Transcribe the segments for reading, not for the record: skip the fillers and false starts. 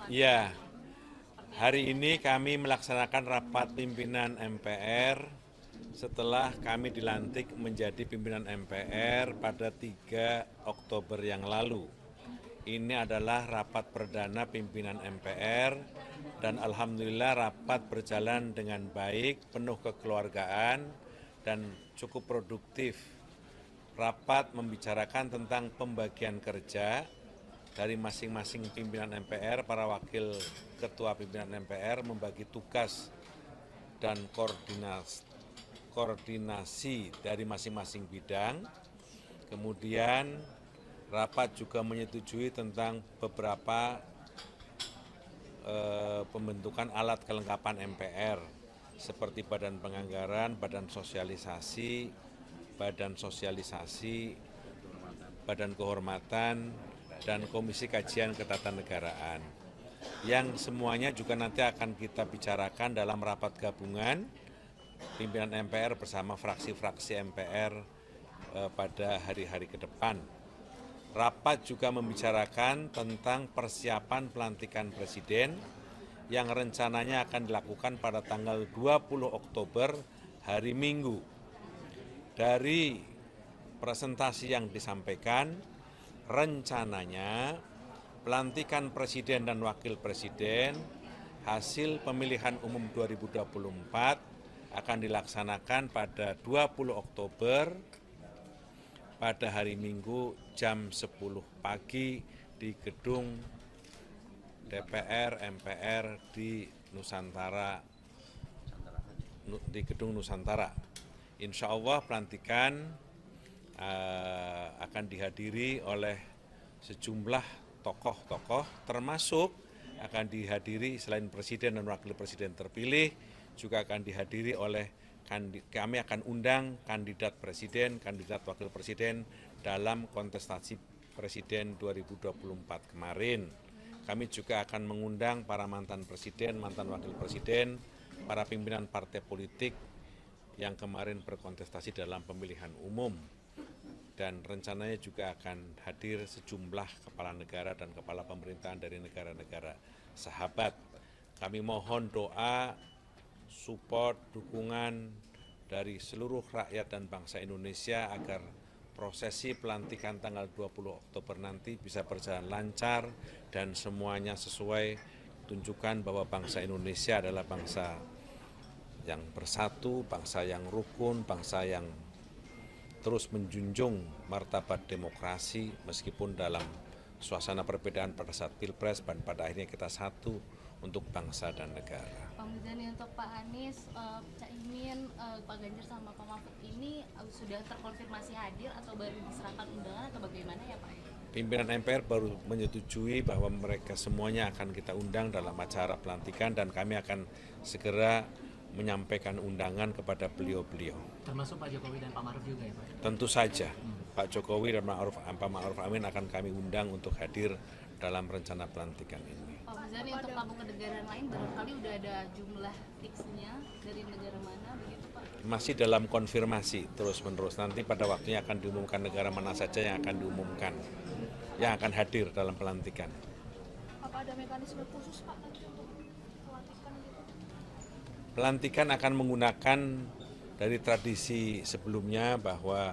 Ya, hari ini kami melaksanakan rapat pimpinan MPR setelah kami dilantik menjadi pimpinan MPR pada 3 Oktober yang lalu. Ini adalah rapat perdana pimpinan MPR dan alhamdulillah rapat berjalan dengan baik, penuh kekeluargaan dan cukup produktif. Rapat membicarakan tentang pembagian kerja dari masing-masing pimpinan MPR, para wakil ketua pimpinan MPR membagi tugas dan koordinasi dari masing-masing bidang. Kemudian rapat juga menyetujui tentang beberapa pembentukan alat kelengkapan MPR seperti badan penganggaran, badan sosialisasi, badan kehormatan, dan komisi kajian ketatanegaraan. Yang semuanya juga nanti akan kita bicarakan dalam rapat gabungan pimpinan MPR bersama fraksi-fraksi MPR pada hari-hari ke depan. Rapat juga membicarakan tentang persiapan pelantikan presiden yang rencananya akan dilakukan pada tanggal 20 Oktober hari Minggu. Dari presentasi yang disampaikan, rencananya pelantikan presiden dan wakil presiden hasil pemilihan umum 2024 akan dilaksanakan pada 20 Oktober pada hari Minggu jam 10 pagi di gedung DPR MPR di gedung Nusantara. Insya Allah pelantikan akan dihadiri oleh sejumlah tokoh-tokoh, termasuk akan dihadiri selain presiden dan wakil presiden terpilih, juga akan dihadiri oleh kami akan undang kandidat presiden, kandidat wakil presiden dalam kontestasi presiden 2024 kemarin. Kami juga akan mengundang para mantan presiden, mantan wakil presiden, para pimpinan partai politik yang kemarin berkontestasi dalam pemilihan umum. Dan rencananya juga akan hadir sejumlah kepala negara dan kepala pemerintahan dari negara-negara sahabat. Kami mohon doa, support, dukungan dari seluruh rakyat dan bangsa Indonesia agar prosesi pelantikan tanggal 20 Oktober nanti bisa berjalan lancar dan semuanya sesuai, tunjukkan bahwa bangsa Indonesia adalah bangsa yang bersatu, bangsa yang rukun, bangsa yang terus menjunjung martabat demokrasi meskipun dalam suasana perbedaan pada saat Pilpres dan pada akhirnya kita satu untuk bangsa dan negara. Pak Muzani, untuk Pak Anies, Caimin, Pak Ganjar sama Pak Mahfud ini sudah terkonfirmasi hadir atau baru diserahkan undangan atau bagaimana ya Pak? Pimpinan MPR baru menyetujui bahwa mereka semuanya akan kita undang dalam acara pelantikan dan kami akan segera menyampaikan undangan kepada beliau-beliau. Termasuk Pak Jokowi dan Pak Maruf juga ya Pak? Tentu saja Pak Jokowi dan Pak Ma'ruf Amin akan kami undang untuk hadir dalam rencana pelantikan ini. Pak Muzani, untuk tamu ke negara lain barangkali udah ada jumlah tipsnya dari negara mana begitu Pak? Masih dalam konfirmasi terus-menerus. Nanti pada waktunya akan diumumkan negara mana saja yang akan diumumkan, yang akan hadir dalam pelantikan. Apa ada mekanisme khusus Pak nanti untuk pelantikan gitu? Pelantikan akan menggunakan dari tradisi sebelumnya bahwa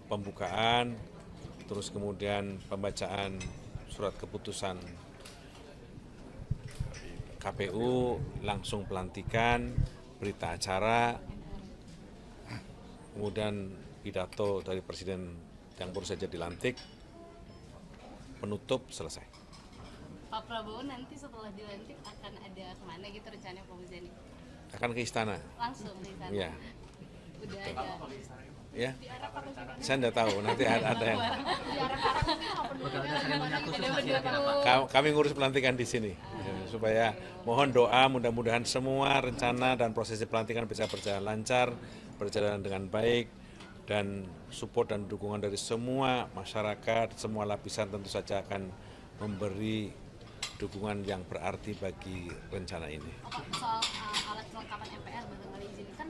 pembukaan, terus kemudian pembacaan surat keputusan KPU, langsung pelantikan, berita acara, kemudian pidato dari presiden yang baru saja dilantik, penutup, selesai. Pak Prabowo nanti setelah dilantik akan ada kemana gitu rencananya Pak Muzani? Akan ke istana. Langsung di sana? Ya. Udah ada? Ya, saya tidak tahu, nanti ada yang kami ngurus pelantikan di sini, supaya mohon doa mudah-mudahan semua rencana dan prosesi pelantikan bisa berjalan lancar, berjalan dengan baik, dan support dan dukungan dari semua masyarakat, semua lapisan tentu saja akan memberi dukungan yang berarti bagi rencana ini. Soal alat kelengkapan MPR barangkali izin kan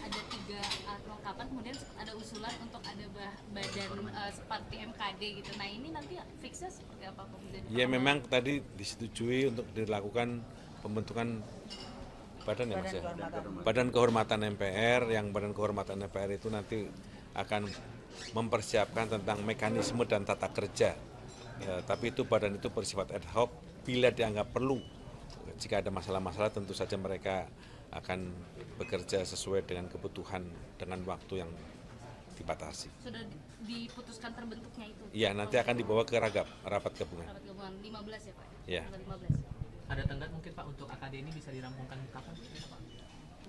ada 3 alat kelengkapan kapan kemudian ada usulan untuk ada badan seperti MKD gitu. Nah ini nanti fixnya seperti apa kemudian? Ya memang tadi disetujui untuk dilakukan pembentukan badan ya Mas ya? Badan Kehormatan MPR, yang Badan Kehormatan MPR itu nanti akan mempersiapkan tentang mekanisme dan tata kerja. Ya, tapi itu badan itu bersifat ad hoc bila dianggap perlu. Jika ada masalah-masalah tentu saja mereka akan bekerja sesuai dengan kebutuhan dengan waktu yang dibatasi. Sudah diputuskan terbentuknya itu? Iya, nanti akan dibawa ke rapat gabungan. Rapat gabungan 15 ya Pak? Iya. Tanggal 15. Ada tenggat mungkin Pak untuk AKD ini bisa dirampungkan kapan Pak?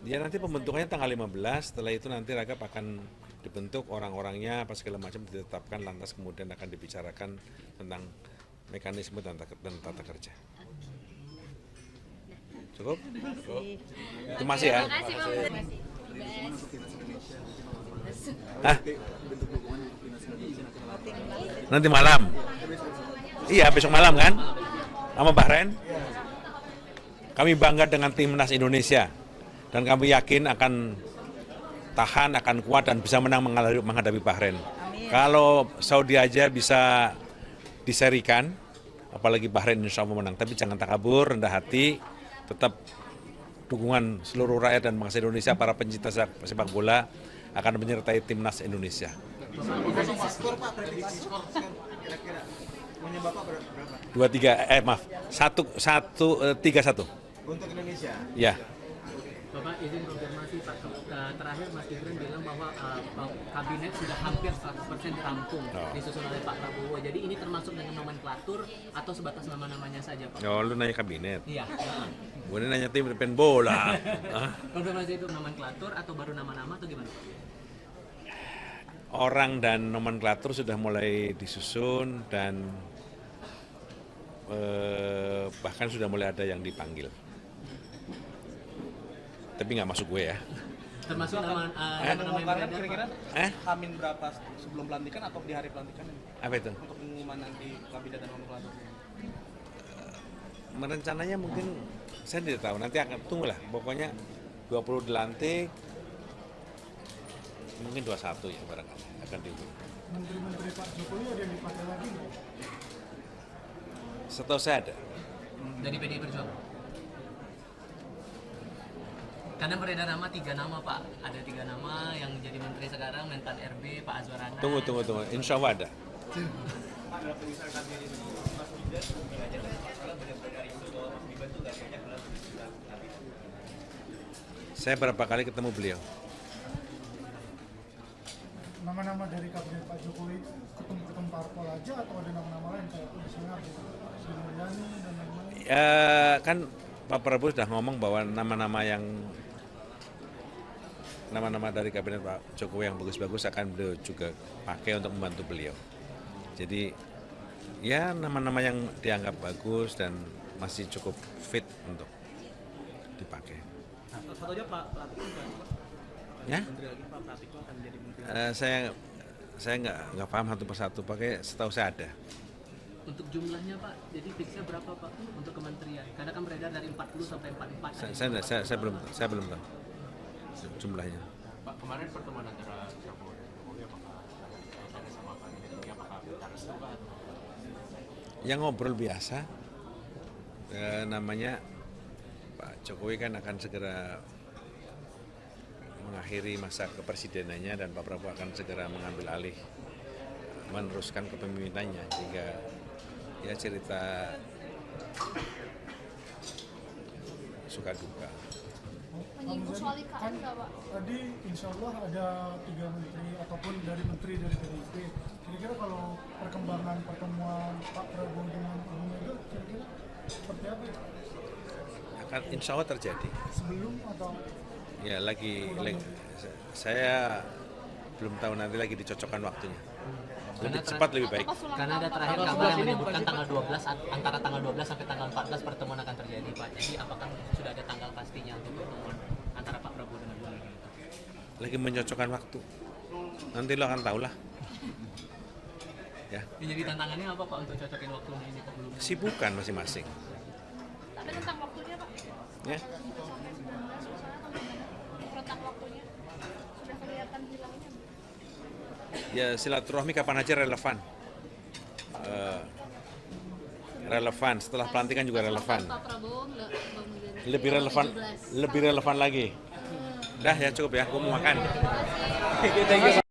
Ya nanti pembentukannya tanggal 15, setelah itu nanti Ragap akan dibentuk, orang-orangnya apa segala macam ditetapkan, lantas kemudian akan dibicarakan tentang mekanisme dan tata kerja. Cukup? Itu masih ya? Terima kasih Pak. Terima kasih. Hah? Nanti malam? Iya, besok malam kan? Sama Bahrain? Kami bangga dengan timnas Indonesia dan kami yakin akan tahan, akan kuat dan bisa menang menghadapi Bahrain. Kalau Saudi aja bisa diserikan, apalagi Bahrain insya Allah menang. Tapi jangan takabur, rendah hati, tetap dukungan seluruh rakyat dan bangsa Indonesia, para pencinta sepak bola akan menyertai timnas Indonesia. Tiga satu. Untuk Indonesia? Ya. Bapak izin konfirmasi Pak, terakhir Mas Gibran bilang bahwa kabinet sudah hampir 100% rampung disusun oleh Pak Prabowo. Jadi ini termasuk dengan nomenklatur atau sebatas nama-namanya saja Pak? Oh, lu nanya kabinet? Iya. Gue nanya tim pemain bola. Konfirmasi itu nomenklatur atau baru nama-nama atau gimana Pak? Orang dan nomenklatur sudah mulai disusun dan bahkan sudah mulai ada yang dipanggil. Tapi nggak masuk gue ya. Termasuk nama yang beredar kira-kira Pak? Hamin berapa sebelum pelantikan atau di hari pelantikan? Apa itu? Untuk pengumuman nanti kabinet dan nomenklatur. Merencananya mungkin saya tidak tahu. Nanti akan tunggulah. Pokoknya 20 dilantik, mungkin 21 ya barangkali akan diumumkan. Menteri-menteri Pak Jokowi ada yang dipakai lagi nggak? Setahu saya ada. Dari PDI Perjuangan. Karena beredar nama 3 nama Pak, ada 3 nama yang jadi menteri sekarang, Mentan RB, Pak Azwar Anas. Tunggu. Insya Allah ada. Saya berapa kali ketemu beliau? Nama-nama dari kabinet Pak Jokowi ketum-ketum parpol aja atau ada nama-nama lain kayak misalnya Sri Mulyani dan lain-lain? Kan Pak Prabowo sudah ngomong bahwa nama-nama dari kabinet Pak Jokowi yang bagus-bagus akan beliau juga pakai untuk membantu beliau. Jadi ya nama-nama yang dianggap bagus dan masih cukup fit untuk dipakai. Satu aja Pak Pratikno kan? Ya? Menteri lagi Pak Pratikno akan jadi menteri. Saya nggak paham satu persatu, pakai setahu saya ada. Untuk jumlahnya Pak, jadi fixnya berapa Pak untuk kementerian? Karena kan beredar dari 40 sampai 44. Saya belum tahu jumlahnya. Pak, kemarin pertemuan antara Prabowo dan Jokowi apakah ada kaitannya sama kabinet ini, apakah bicara restu atau? Yang ngobrol biasa, namanya Pak Jokowi kan akan segera mengakhiri masa kepresidenannya dan Pak Prabowo akan segera mengambil alih, meneruskan kepemimpinannya, sehingga ya cerita suka duka. Menyinggung soal IKN nggak Pak? Tadi insya Allah ada 3 menteri ataupun dari menteri dari PDIP. Kira-kira kalau perkembangan pertemuan Pak Prabowo dengan Ibu Mega kira-kira seperti apa ya? Akan insya Allah terjadi. Sebelum atau Ya lagi saya belum tahu, nanti lagi dicocokkan waktunya. Lebih cepat lebih baik. Karena ada terakhir kabar yang menyebutkan tanggal 12, antara tanggal 12 sampai tanggal 14 pertemuan akan terjadi Pak. Jadi apakah sudah ada tanggal pastinya untuk pertemuan antara Pak Prabowo dengan Bu Mega? Lagi mencocokkan waktu. Nanti lo akan tahu lah. Ya, Jadi tantangannya apa Pak untuk cocokin waktunya ini Pak belum? sibukan masing-masing. Tapi tentang waktunya Pak, Ya. sampai 19 misalnya atau gimana? Rentang waktunya sudah kelihatan hilang. Ya silaturahmi kapan aja relevan. Relevan, setelah pelantikan juga relevan. Pak Prabowo nggak Bang Muzani? Lebih relevan, 17. lebih relevan lagi. Dah ya cukup ya, gue mau makan. Thank you.